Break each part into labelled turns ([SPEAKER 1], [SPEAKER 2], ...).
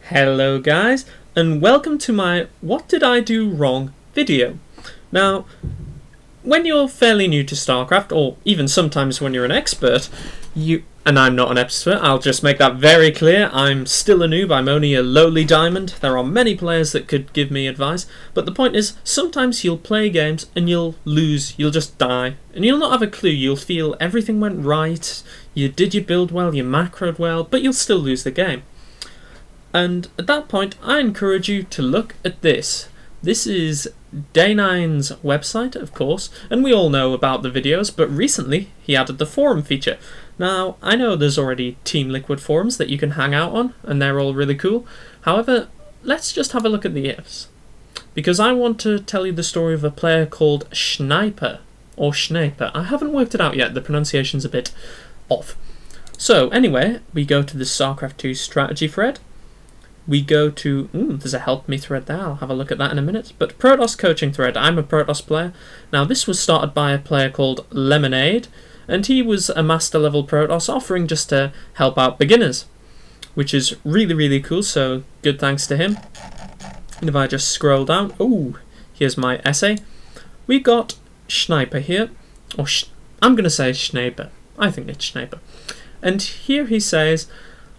[SPEAKER 1] Hello guys, and welcome to my What Did I Do Wrong video. Now, when you're fairly new to Starcraft, or even sometimes when you're an expert, and I'm not an expert, I'll just make that very clear, I'm still a noob, I'm only a lowly diamond, there are many players that could give me advice, but the point is, sometimes you'll play games and you'll lose, you'll just die, and you'll not have a clue, you'll feel everything went right, you did your build well, you macroed well, but you'll still lose the game. And at that point, I encourage you to look at this. This is Day9's website, of course, and we all know about the videos, but recently he added the forum feature. Now, I know there's already Team Liquid forums that you can hang out on, and they're all really cool. However, let's just have a look at the ifs. Because I want to tell you the story of a player called Sniper, or Schnaper. I haven't worked it out yet, the pronunciation's a bit off. So, anyway, we go to the Starcraft 2 strategy thread. We go to, there's a help me thread there, I'll have a look at that in a minute, but Protoss coaching thread, I'm a Protoss player. Now this was started by a player called Lemonade, and he was a master level Protoss offering just to help out beginners, which is really cool, so good thanks to him. And if I just scroll down, here's my essay. We got Sniper here, or I'm going to say Schnaper, I think it's Schnaper. And here he says,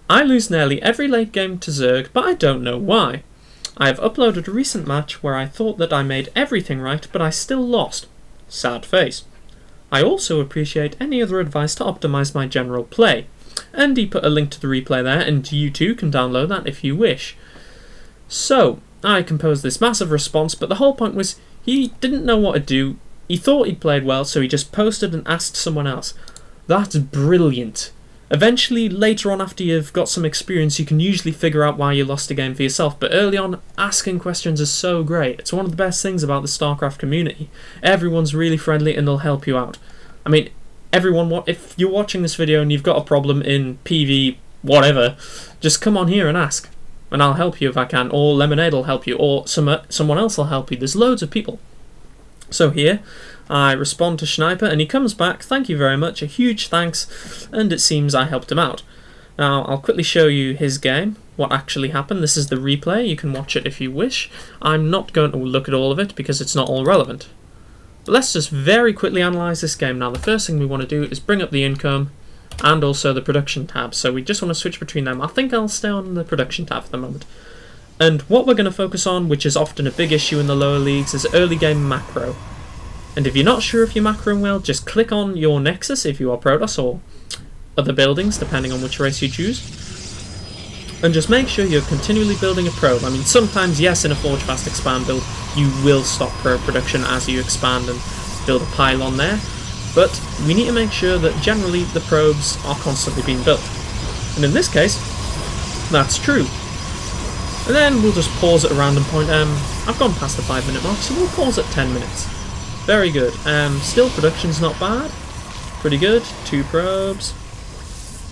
[SPEAKER 1] I lose nearly every late game to Zerg, but I don't know why. I have uploaded a recent match where I thought that I made everything right, but I still lost. Sad face. I also appreciate any other advice to optimize my general play. And he put a link to the replay there, and you too can download that if you wish. So, I composed this massive response, but the whole point was he didn't know what to do. He thought he'd played well, so he just posted and asked someone else. That's brilliant. Eventually, later on after you've got some experience, you can usually figure out why you lost a game for yourself, but early on, asking questions is so great. It's one of the best things about the Starcraft community. Everyone's really friendly and they'll help you out. I mean, everyone, if you're watching this video and you've got a problem in PV, whatever, just come on here and ask, and I'll help you if I can, or Lemonade will help you, or someone else will help you. There's loads of people. So here, I respond to Sniper and he comes back, thank you very much, a huge thanks, and it seems I helped him out. Now I'll quickly show you his game, what actually happened. This is the replay, you can watch it if you wish. I'm not going to look at all of it because it's not all relevant. But let's just very quickly analyse this game. Now the first thing we want to do is bring up the income and also the production tab, so we just want to switch between them. I think I'll stay on the production tab for the moment. And what we're going to focus on, which is often a big issue in the lower leagues, is early game macro. And if you're not sure if you're macroing well, just click on your Nexus if you are Protoss, or other buildings, depending on which race you choose. And just make sure you're continually building a probe. I mean, sometimes, yes, in a Forge Fast Expand build, you will stop probe production as you expand and build a pylon there. But we need to make sure that generally the probes are constantly being built. And in this case, that's true. And then we'll just pause at a random point. I've gone past the 5-minute mark, so we'll pause at 10 minutes. Very good. Still, production's not bad. Pretty good. 2 probes.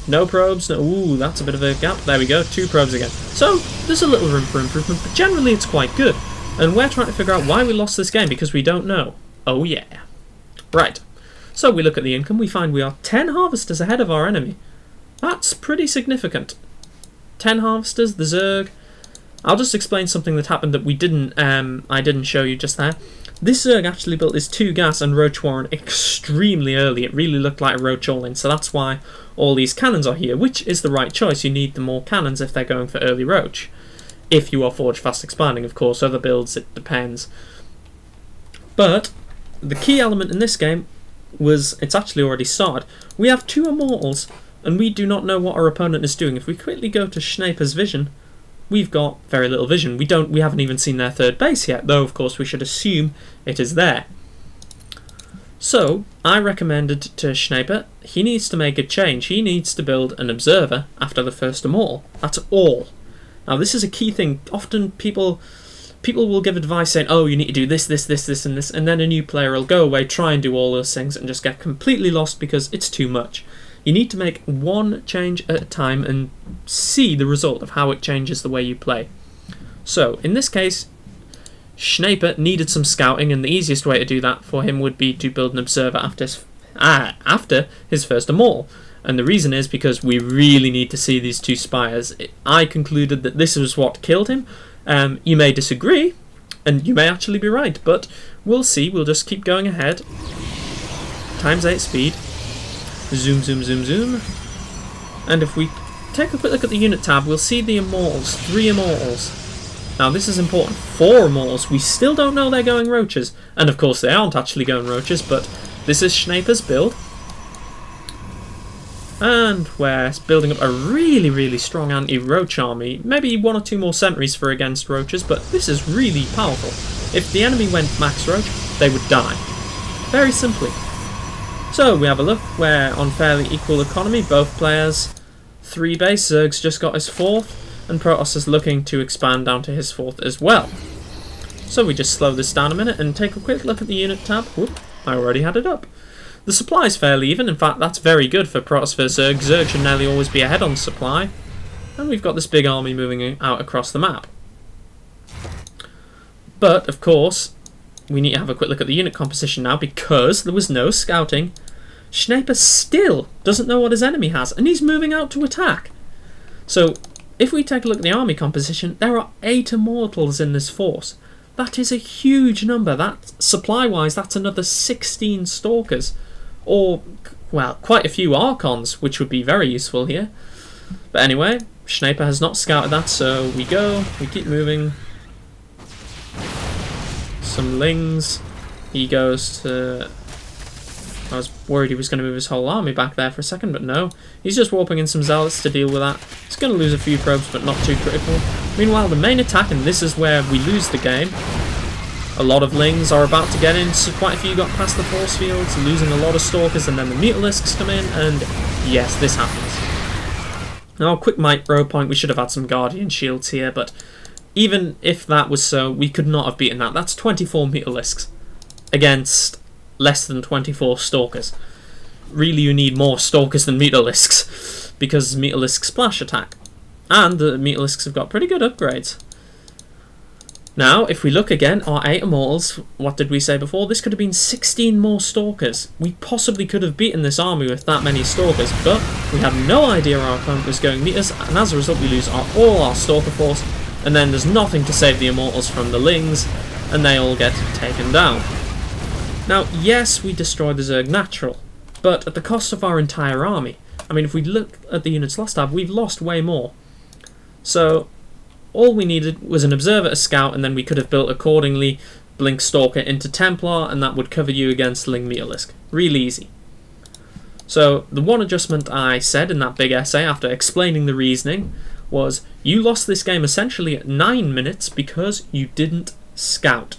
[SPEAKER 1] No probes. No. Ooh, that's a bit of a gap. There we go. 2 probes again. So, there's a little room for improvement, but generally it's quite good. And we're trying to figure out why we lost this game, because we don't know. Oh yeah. Right. So we look at the income, we find we are 10 harvesters ahead of our enemy. That's pretty significant. 10 harvesters, the Zerg. I'll just explain something that happened that I didn't show you just there. This Zerg actually built his 2 gas and roach warren extremely early. It really looked like a roach all-in, so that's why all these cannons are here, which is the right choice. You need the more cannons if they're going for early roach. If you are Forge Fast Expanding, of course. Other builds, it depends. But the key element in this game was, it's actually already started. We have 2 immortals, and we do not know what our opponent is doing. If we quickly go to Schnaper's vision, we've got very little vision. We haven't even seen their 3rd base yet, though of course we should assume it is there. So, I recommended to Schnaper, he needs to make a change. He needs to build an observer after the first immortal. That's all. Now this is a key thing. Often people will give advice saying, oh, you need to do this, this, and this, and then a new player will go away, try and do all those things, and just get completely lost because it's too much. You need to make one change at a time and see the result of how it changes the way you play. So, in this case, Schnaper needed some scouting, and the easiest way to do that for him would be to build an observer after his first immortal. And the reason is because we really need to see these two spires. I concluded that this was what killed him. You may disagree, and you may actually be right, but we'll see. We'll just keep going ahead. ×8 speed. Zoom, zoom, zoom, zoom. And if we take a quick look at the unit tab, we'll see the immortals. 3 immortals. Now this is important. 4 immortals. We still don't know they're going roaches. And of course they aren't actually going roaches, but this is Schnaper's build. And we're building up a really, really strong anti-roach army. Maybe 1 or 2 more sentries for against roaches, but this is really powerful. If the enemy went max roach, they would die. Very simply. So we have a look. We're on fairly equal economy. Both players. 3 base. Zerg's just got his 4th. And Protoss is looking to expand down to his 4th as well. So we just slow this down a minute and take a quick look at the unit tab. Whoop, I already had it up. The supply is fairly even. In fact, that's very good for Protoss versus Zerg. Zerg should nearly always be ahead on supply. And we've got this big army moving out across the map. But, of course, we need to have a quick look at the unit composition now because there was no scouting. Schnaper still doesn't know what his enemy has, and he's moving out to attack. So, if we take a look at the army composition, there are 8 immortals in this force. That is a huge number. That, supply-wise, that's another 16 stalkers. Or, well, quite a few Archons, which would be very useful here. But anyway, Schnaper has not scouted that, so we keep moving. Some Lings. He goes to... I was worried he was going to move his whole army back there for a second, but no. He's just warping in some Zealots to deal with that. He's going to lose a few probes, but not too critical. Meanwhile, the main attack, and this is where we lose the game. A lot of Lings are about to get in, so quite a few got past the force fields, losing a lot of Stalkers, and then the Mutalisks come in, and yes, this happens. Now, a quick micro point, we should have had some Guardian Shields here, but even if that was so, we could not have beaten that. That's 24 Mutalisks against less than 24 Stalkers. Really, you need more Stalkers than Mutalisks, because Mutalisks splash attack. And the Mutalisks have got pretty good upgrades. Now, if we look again, our 8 immortals, what did we say before? This could have been 16 more Stalkers. We possibly could have beaten this army with that many Stalkers, but we had no idea our opponent was going meters, and as a result we lose all our Stalker force, and then there's nothing to save the immortals from the Lings, and they all get taken down. Now, yes, we destroyed the Zerg natural, but at the cost of our entire army. I mean, if we look at the units lost tab, we've lost way more. So, all we needed was an observer, a scout, and then we could have built accordingly Blink Stalker into Templar, and that would cover you against Ling Mutalisk. Real easy. So, the one adjustment I said in that big essay after explaining the reasoning was, you lost this game essentially at 9 minutes because you didn't scout.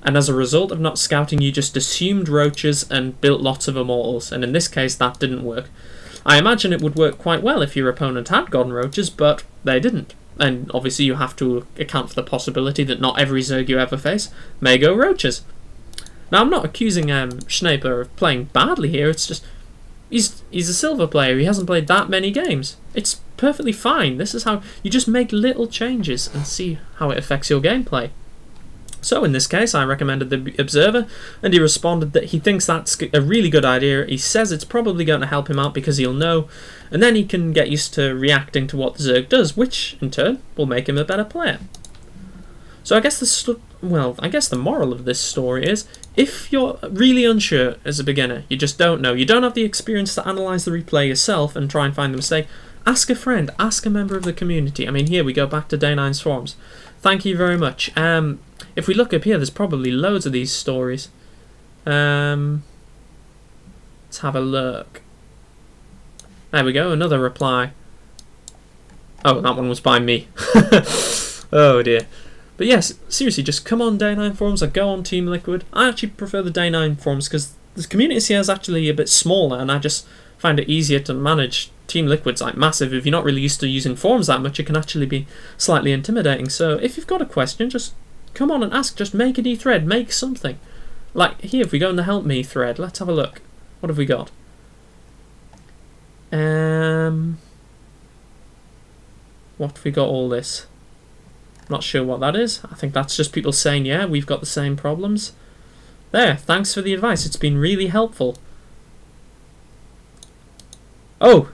[SPEAKER 1] And as a result of not scouting, you just assumed roaches and built lots of immortals, and in this case that didn't work. I imagine it would work quite well if your opponent had gotten roaches, but they didn't. And obviously you have to account for the possibility that not every Zerg you ever face may go roaches. Now, I'm not accusing Schnaper of playing badly here, it's just he's a silver player, he hasn't played that many games. It's perfectly fine. This is how you just make little changes and see how it affects your gameplay. So in this case, I recommended the Observer, and he responded that he thinks that's a really good idea. He says it's probably going to help him out because he'll know, and then he can get used to reacting to what the Zerg does, which, in turn, will make him a better player. So I guess the moral of this story is, if you're really unsure as a beginner, you just don't know, you don't have the experience to analyse the replay yourself and try and find the mistake, ask a friend, ask a member of the community. I mean, here we go back to Day 9's forums. Thank you very much. If we look up here, there's probably loads of these stories. Let's have a look. There we go, another reply. Oh, that one was by me. Oh dear. But yes, seriously, just come on Day 9 forums or go on Team Liquid. I actually prefer the Day 9 forums because the community here is actually a bit smaller and I just find it easier to manage. Team Liquid's like massive. If you're not really used to using forums that much, it can actually be slightly intimidating. So if you've got a question, just come on and ask. Just make a new thread. Make something. Like here, if we go in the Help Me thread, let's have a look. What have we got? What have we got all this? Not sure what that is. I think that's just people saying, yeah, we've got the same problems. There, thanks for the advice. It's been really helpful. Oh,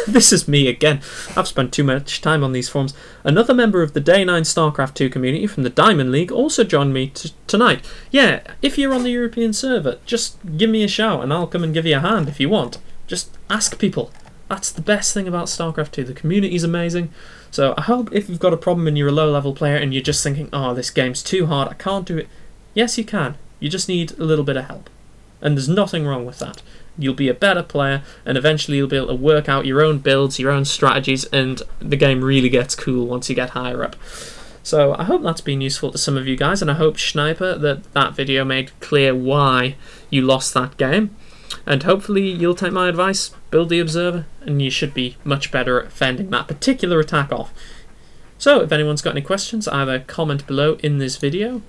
[SPEAKER 1] this is me again. I've spent too much time on these forums. Another member of the Day 9 Starcraft 2 community from the Diamond League also joined me tonight. Yeah, if you're on the European server, just give me a shout and I'll come and give you a hand if you want. Just ask people. That's the best thing about Starcraft 2. The community's amazing. So I hope if you've got a problem and you're a low-level player and you're just thinking, oh, this game's too hard, I can't do it. Yes, you can. You just need a little bit of help. And there's nothing wrong with that. You'll be a better player, and eventually you'll be able to work out your own builds, your own strategies, and the game really gets cool once you get higher up. So I hope that's been useful to some of you guys, and I hope, Sniper, that video made clear why you lost that game. And hopefully you'll take my advice, build the Observer, and you should be much better at fending that particular attack off. So if anyone's got any questions, either comment below in this video,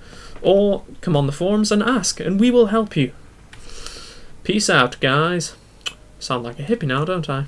[SPEAKER 1] or come on the forums and ask, and we will help you. Peace out, guys. Sound like a hippie now, don't I?